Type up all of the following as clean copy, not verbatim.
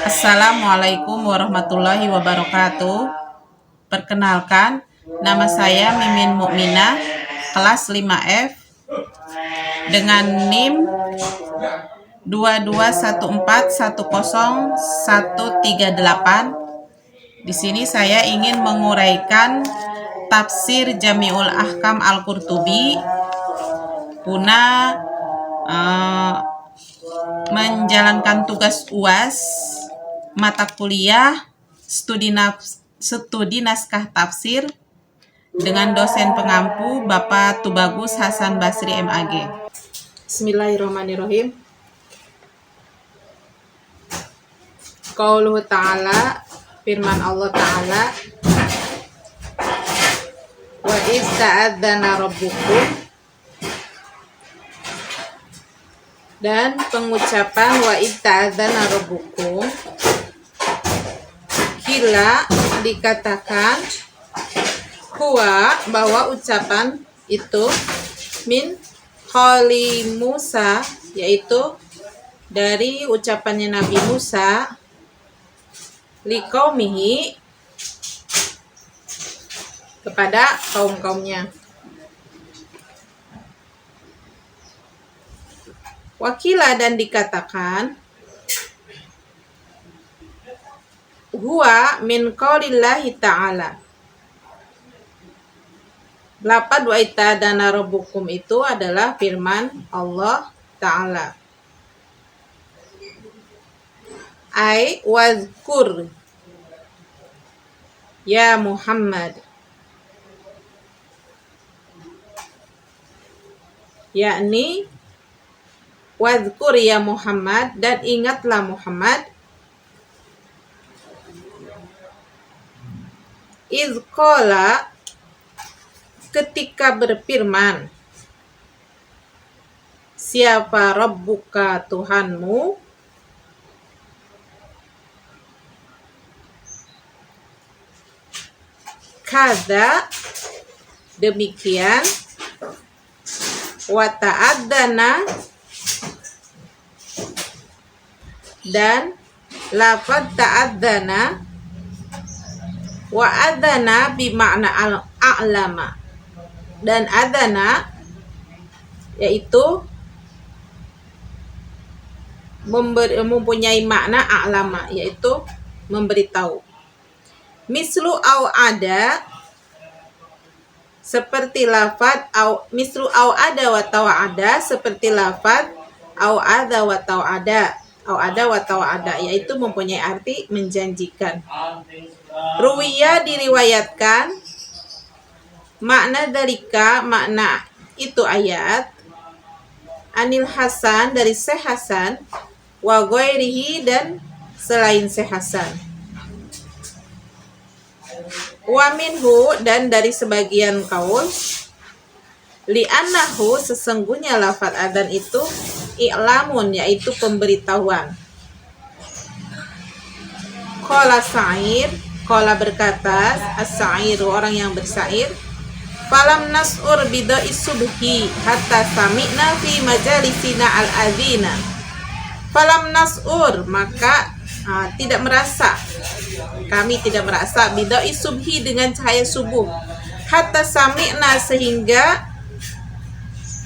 Assalamualaikum warahmatullahi wabarakatuh. Perkenalkan, nama saya Mimin Mukminah, kelas 5F dengan NIM 221410138. Di sini saya ingin menguraikan tafsir Jami'ul Ahkam Al-Qurtubi guna menjalankan tugas UAS mata kuliah studi naskah tafsir dengan dosen pengampu Bapak Tubagus Hasan Basri MAG. Bismillahirrahmanirrahim. Qauluhu ta'ala, firman Allah Ta'ala, wa iz ta'adzana rabbukum, dan pengucapan wa iz ta'adzana rabbukum, kila dikatakan huwa, bahwa ucapan itu min qali Musa, yaitu dari ucapannya Nabi Musa, liqaumihi, kepada kaum-kaumnya. Wakila, dan dikatakan huwa min qaulillahi ta'ala. Lafaz wa itadana rabbukum itu adalah firman Allah Ta'ala. Ai wazkur ya Muhammad, yakni wazkur ya Muhammad, dan ingatlah Muhammad, iz qala, ketika berfirman, siapa Rabbuka, Tuhanmu, kada, demikian, wa ta'adzana, dan lafaz ta'adzana, wa adzana bimakna a'lama, dan adzana yaitu mempunyai makna a'lama, yaitu memberitahu. Mislu au ada, seperti lafaz au, mislu au ada wa tawa'ada, seperti lafaz au ada wa tawa'ada, au ada wa tawa'ada, yaitu mempunyai arti menjanjikan. Ruwiya, diriwayatkan, makna dalika, makna itu ayat, anil Hasan, dari Syekh Hasan, wa ghairihi, dan selain Syekh Hasan, wa minhu, dan dari sebagian kaul, li'annahu, sesungguhnya lafaz adzan itu i'lamun, yaitu pemberitahuan. Qala Sa'ir, qala berkata as-Sa'ir, orang yang bersair, falam nas'ur bida'i subhi hatta sami'na fi majalisina al-adzina. Falam nas'ur, maka tidak merasa, kami tidak merasa, bida'i subhi, dengan cahaya subuh, hatta sami'na, sehingga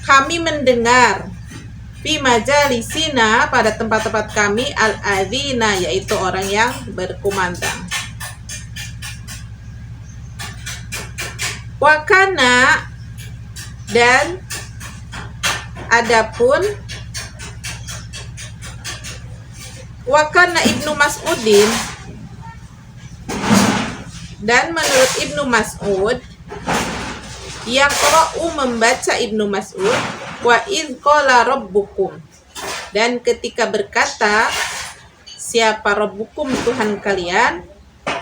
kami mendengar, fi majalisina, pada tempat-tempat kami, al-adzina, yaitu orang yang berkumandang. Wakana, dan adapun, wakana Ibnu Mas'udin, dan menurut Ibnu Mas'ud, yaqra'u, membaca Ibnu Mas'ud, wa idz qala rabbukum, dan ketika berkata, siapa Rabbukum, Tuhan kalian,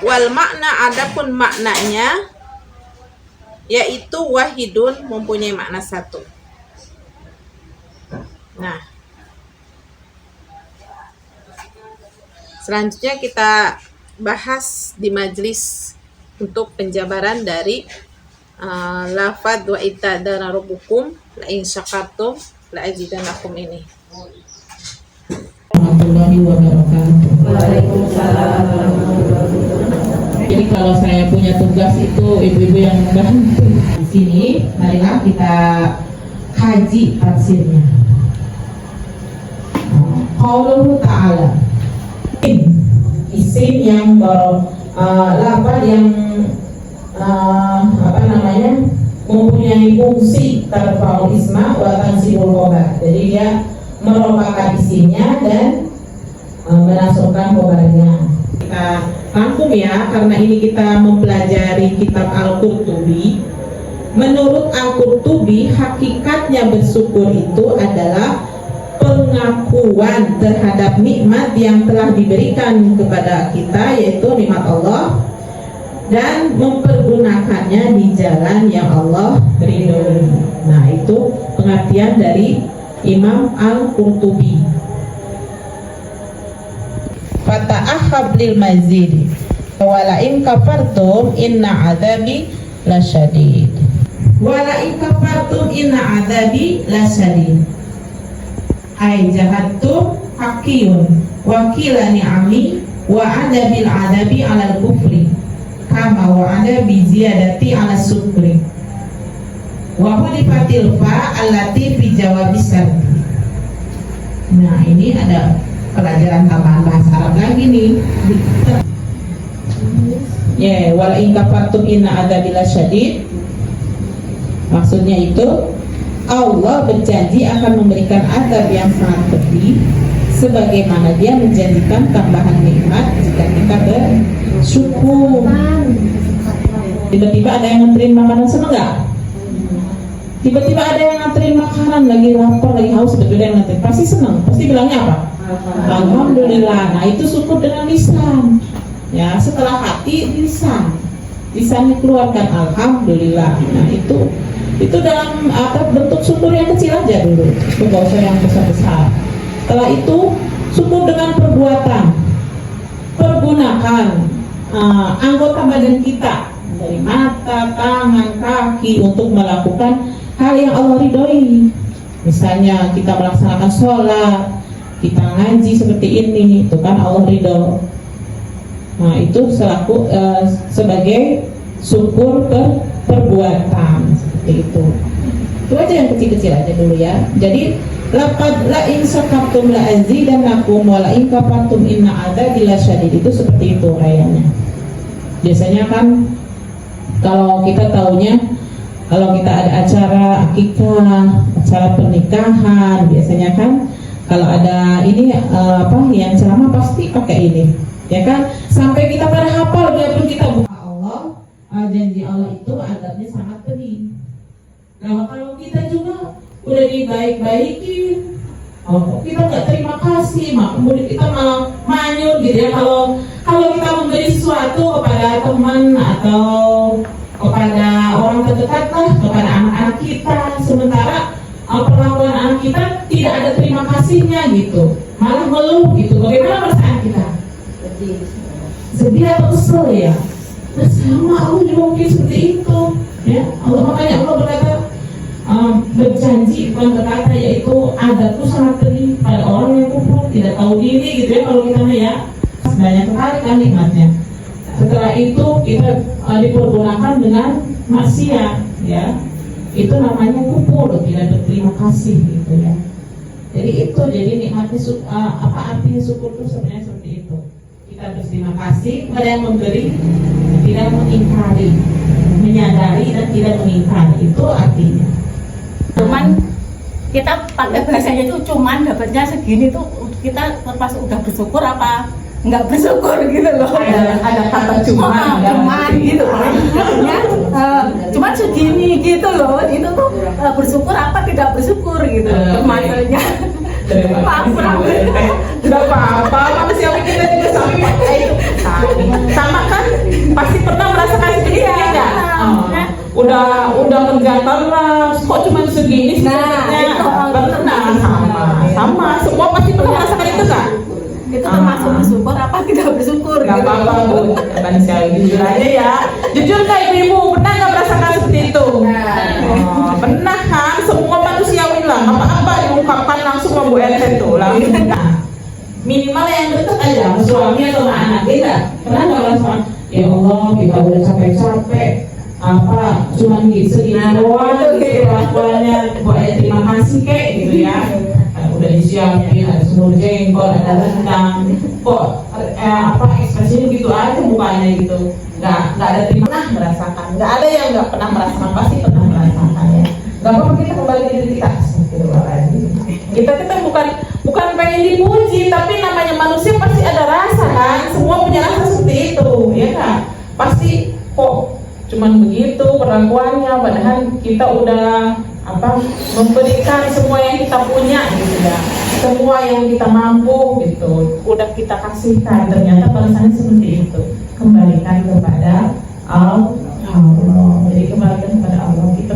wal makna, adapun maknanya, yaitu wahidun, mempunyai makna satu. Nah, selanjutnya kita bahas di majelis untuk penjabaran dari lafaz wa itadana rabbukum la in syakartum la azidannakum ini. Warahmatullahi wabarakatuh. kalau saya punya tugas itu ibu-ibu yang membantu. Di sini marilah kita kaji tafsirnya. Qauluhu ta'ala, isim yang lafaz yang mempunyai fungsi tarfa'ul isma wa tansibul khobar. Jadi dia merupakan isimnya dan menasabkan khobarnya. Kita rangkum ya, karena ini kita mempelajari kitab Al-Qurtubi. Menurut Al-Qurtubi, hakikatnya bersyukur itu adalah pengakuan terhadap nikmat yang telah diberikan kepada kita, yaitu nikmat Allah, dan mempergunakannya di jalan yang Allah ridhoi. Nah, itu pengertian dari Imam Al-Qurtubi. Fata'ahab lil mazid wala in kafartum inna adzabi lasyadid. Wala in kafartum inna adzabi lasyadid. Ai jahattum haqqiyun wa qila ni'ami wa adabil adabi 'alal kufri kama wa ada bi ziyadati 'ala sukri wa hudifatil fa allati fi jawabis syarti. Nah, ini ada pelajaran tambahan bahasa Arab lagi nih. Ya, wala in kafartum inna adzabi lasyadid. Maksudnya itu Allah berjanji akan memberikan azab yang sangat pedih, sebagaimana dia menjanjikan tambahan nikmat jika kita bersyukur. Tiba-tiba ada yang nganterin makanan, seneng nggak? Tiba-tiba ada yang nganterin makanan, lagi lapar, lagi haus, tiba-tiba yang nganterin, pasti seneng. Pasti bilangnya apa? Alhamdulillah. Nah, itu syukur dengan lisan. Ya, setelah hati lisan. Lisannya keluarkan alhamdulillah. Nah, itu dalam bentuk syukur yang kecil aja dulu, nggak usah yang besar-besar. Setelah itu syukur dengan perbuatan, pergunakan anggota badan kita dari mata, tangan, kaki untuk melakukan hal yang Allah ridhoi. Misalnya kita melaksanakan sholat, kita ngaji seperti ini, itu kan Allah ridho. Nah, itu sebagai syukur perbuatan seperti itu. Itu aja yang kecil-kecil aja dulu ya. Jadi laqad la in syakartum la azidannakum wa la in kafartum inna adzabi lasyadid. Itu seperti itu kayaknya. Biasanya kan kalau kita taunya kalau kita ada acara akikah, acara pernikahan, biasanya kan kalau ada ini yang ceramah pasti pakai ini. Ya kan? Sampai kita pada hafal, biarpun kita buka Allah, janji Allah itu adabnya sangat pedih. Nah, kalau kita juga udah dibaik-baikin, kita nggak terima kasih, kemudian kita malah manyun gitu ya. Kalau kita memberi sesuatu kepada teman atau kepada orang terdekat lah, kepada anak-anak kita, sementara perlakuan anak kita tidak ada terima kasihnya gitu, malah ngeluh gitu. Bagaimana perasaan kita? Sedih atau kesel ya? Nah, sama Allah juga mungkin seperti itu ya. Makanya Allah berkata, berjanji, bukan berkata, yaitu adab itu sangat pedih pada orang yang kufur, tidak tahu diri gitu ya. Kalau kita ya banyak sekali kan nikmatnya. Setelah itu kita dipergunakan dengan maksiat ya, itu namanya kufur, tidak berterima kasih gitu ya. Jadi nikmatnya apa artinya syukur itu sebenarnya seperti itu. Kita berterima kasih kepada yang memberi, tidak mengingkari, menyadari dan tidak mengingkari, itu artinya. Cuman kita pakai bahasanya itu cuman dapatnya segini tuh kita termasuk udah bersyukur apa nggak bersyukur gitu loh. Ada kata cuman gitu ya, cuman segini gitu loh. Itu tuh bersyukur apa tidak bersyukur gitu maksudnya. Maaf, tidak apa-apa, manusia kita juga sama kan, pasti pernah merasakan seperti ini nggak? Udah kerja keras, kok cuma segini sebenarnya? Pernah, sama, semua pasti pernah merasakan itu kan? Itu termasuk bersyukur apa tidak bersyukur? Gak apa-apa Bu, manusia jujur aja ya. Jujur kak ibu-ibu, pernah nggak merasakan seperti itu? Pernah kan, semua manusiawi lah, apa-apa diungkapkan langsung sama Bu Ellen tuh langsung. minimal yang dekat aja sama suami atau sama anak kita. Pernah nggak orang ya Allah kita udah capek-capek apa cuman segini doang gitu kelakuannya, boleh terima kasih kek gitu ya. Udah disiapin ada semur jengkol, ada rendang, kok apa ekspresinya gitu aja mukanya gitu, nggak ada terima. Pernah merasakan, nggak ada yang nggak pernah merasakan, pasti pernah merasakan ya. Nggak apa-apa kita kembali ke diri kita. Kita bukan pengen dipuji, tapi namanya manusia pasti ada rasa kan, semua punya rasa seperti itu ya kan, pasti kok cuman begitu perlakuannya, padahal kita udah memberikan semua yang kita punya gitu ya, semua yang kita mampu gitu, udah kita kasihkan, ternyata balasannya seperti itu. Kembalikan kepada Allah. Jadi kembalikan kepada Allah, kita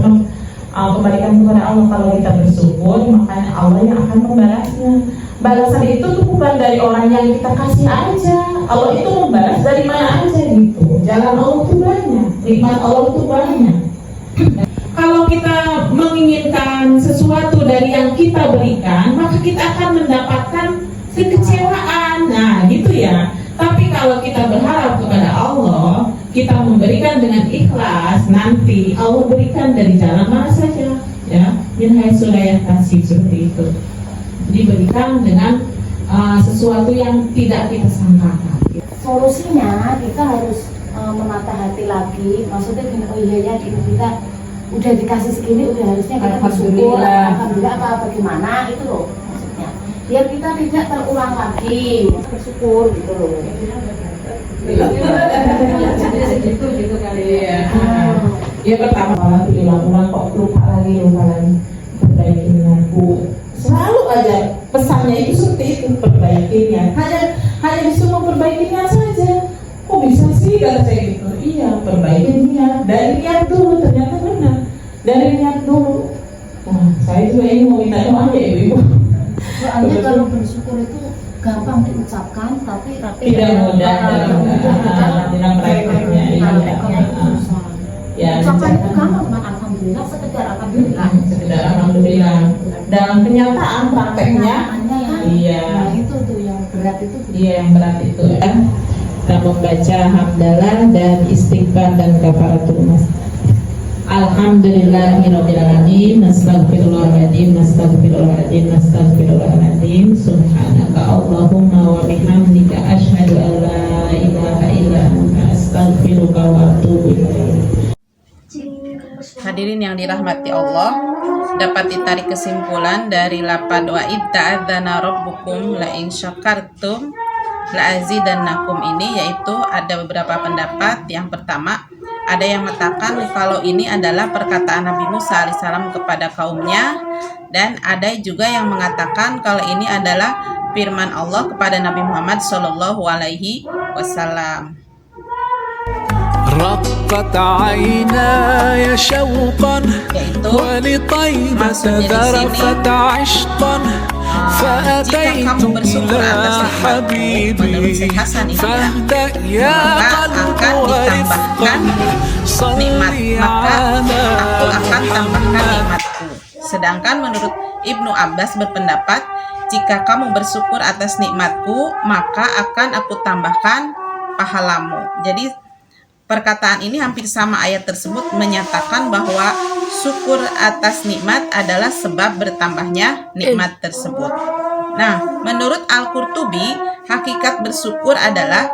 kembalikan kepada Allah. Kalau kita bersyukur, makanya Allah yang akan membalasnya. Balasan itu tuh bukan dari orang yang kita kasih aja, Allah itu membalas dari mana aja gitu. Jalan Allah itu banyak, nikmat Allah itu banyak. Kalau kita menginginkan sesuatu dari yang kita berikan, maka kita akan mendapatkan kekecewaan. Nah, gitu ya. Tapi kalau kita berharap kepada Allah, kita memberikan dengan ikhlas, nanti Allah berikan dari jalan mana saja, ya. Min haitsu la yahtasib, seperti itu. Diberikan dengan sesuatu yang tidak kita sangkakan. Solusinya kita harus menata hati lagi. Maksudnya gini, oh iya ya kita udah dikasih segini, udah harusnya kita bersyukur, alhamdulillah apa bagaimana itu loh maksudnya. Biar kita tidak terulang lagi, bersyukur gitu loh. Gitu kali ya. Ya pertama diulang-ulang kok lupa lagi. Perbaiki niatku. Selalu aja pesannya itu seperti itu, perbaikinya. Hanya disuruh memperbaikinya saja. Kok bisa sih kalau saya gitu? Iya, perbaiki niat. Dari niat dulu, ternyata benar. Dari niat dulu. Nah, saya juga ini mau minta doa ya ibu-ibu. Soalnya kalau bersyukur itu gampang diucapkan, tapi tidak mudah dalam prakteknya. Ya, ucapan itu gampang, alhamdulillah, sekedar alhamdulillah. Sekedar alhamdulillah. Dalam kenyataan prakteknya, iya. Nah itu tuh yang berat itu. Iya, yang berat itu ya. Kita membaca hamdalah dan istighfar dan kafaratul mas. Alhamdulillahirrabbilalamin. Nastaghfirullahaladzim. Subhanaka Allahumma wa bihamdika asyhadu an la ilaha illa anta astaghfiruka wa atubu ilaik. Hadirin yang dirahmati Allah, dapat ditarik kesimpulan dari lafaz wa itta'adzana rabbukum la in syakartum la azidannakum ini, yaitu ada beberapa pendapat. Yang pertama, ada yang mengatakan kalau ini adalah perkataan Nabi Musa alaihissalam kepada kaumnya, dan ada juga yang mengatakan kalau ini adalah firman Allah kepada Nabi Muhammad Shallallahu Alaihi Wasallam. رقت عيناي شوقا ولطيبة ذرفت عشقا فأتيت إلى حبيبي فاهدأ يا قلب ورفقا صلي على Sedangkan menurut Ibnu Abbas berpendapat, jika kamu bersyukur atas nikmatku, maka akan aku tambahkan pahalamu. Jadi perkataan ini hampir sama ayat tersebut menyatakan bahwa syukur atas nikmat adalah sebab bertambahnya nikmat tersebut. Nah, menurut Al-Qurtubi, hakikat bersyukur adalah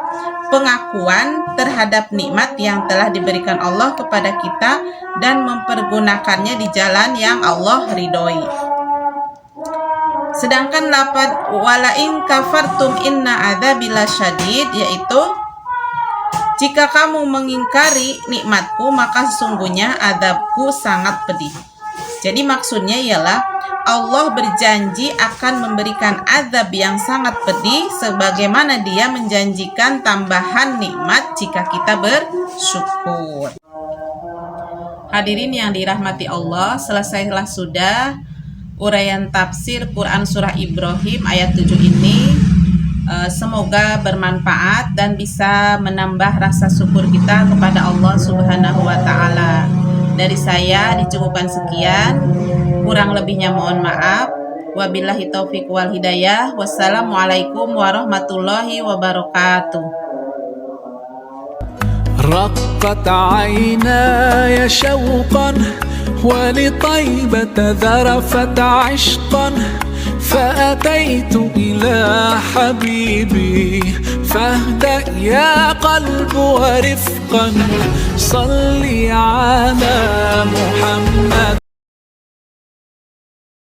pengakuan terhadap nikmat yang telah diberikan Allah kepada kita dan mempergunakannya di jalan yang Allah ridhoi. Sedangkan lafaz walain kafartum inna adzabi lasyadid, yaitu jika kamu mengingkari nikmatku, maka sesungguhnya azabku sangat pedih. Jadi maksudnya ialah Allah berjanji akan memberikan azab yang sangat pedih, sebagaimana Dia menjanjikan tambahan nikmat jika kita bersyukur. Hadirin yang dirahmati Allah, selesailah sudah uraian tafsir Quran Surah Ibrahim ayat 7 ini. Semoga bermanfaat dan bisa menambah rasa syukur kita kepada Allah Subhanahu wa Ta'ala. Dari saya dicukupkan sekian, kurang lebihnya mohon maaf. Wabillahi taufiq wal hidayah. Wassalamualaikum warahmatullahi wabarakatuh. رقت عيناي شوقا ولطيبة ذرفت عشقا فأتيت إلى حبيبي فاهدأ يا قلب ورفقا صلي على محمد